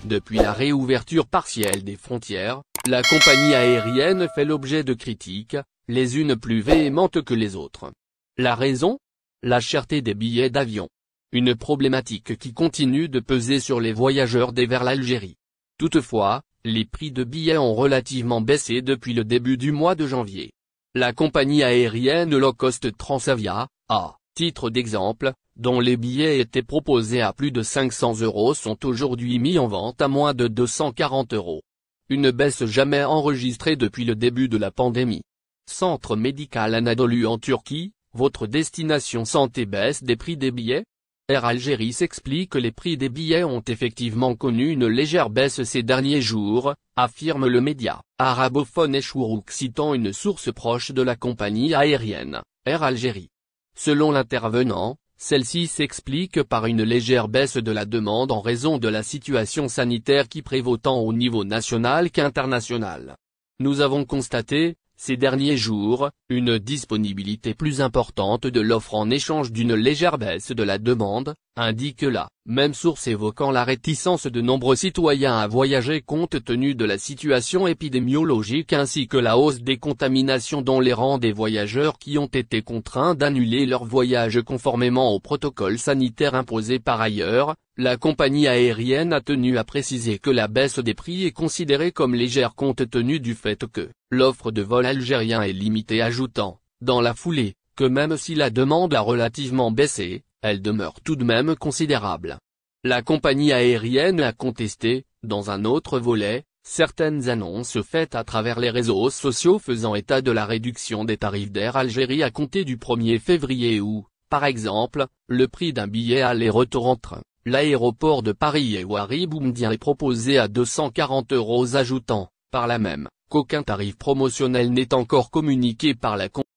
Depuis la réouverture partielle des frontières, la compagnie aérienne fait l'objet de critiques, les unes plus véhémentes que les autres. La raison ? La cherté des billets d'avion. Une problématique qui continue de peser sur les voyageurs vers l'Algérie. Toutefois, les prix de billets ont relativement baissé depuis le début du mois de janvier. La compagnie aérienne low-cost Transavia, à titre d'exemple, dont les billets étaient proposés à plus de 500 €, sont aujourd'hui mis en vente à moins de 240 €. Une baisse jamais enregistrée depuis le début de la pandémie. Centre médical Anadolu en Turquie, votre destination santé baisse des prix des billets ? Air Algérie s'explique que les prix des billets ont effectivement connu une légère baisse ces derniers jours, affirme le média arabophone Eshourouk citant une source proche de la compagnie aérienne, Air Algérie. Selon l'intervenant, celle-ci s'explique par une légère baisse de la demande en raison de la situation sanitaire qui prévaut tant au niveau national qu'international. Nous avons constaté, ces derniers jours, une disponibilité plus importante de l'offre en échange d'une légère baisse de la demande, indique la même source évoquant la réticence de nombreux citoyens à voyager compte tenu de la situation épidémiologique ainsi que la hausse des contaminations dans les rangs des voyageurs qui ont été contraints d'annuler leur voyage conformément au protocole sanitaire imposé par ailleurs. La compagnie aérienne a tenu à préciser que la baisse des prix est considérée comme légère compte tenu du fait que l'offre de vol algérien est limitée, ajoutant, dans la foulée, que même si la demande a relativement baissé, elle demeure tout de même considérable. La compagnie aérienne a contesté, dans un autre volet, certaines annonces faites à travers les réseaux sociaux faisant état de la réduction des tarifs d'Air Algérie à compter du 1er février où, par exemple, le prix d'un billet aller-retour entre l'aéroport de Paris et Ouari Boumediene est proposé à 240 €, ajoutant, par là même, qu'aucun tarif promotionnel n'est encore communiqué par la compagnie.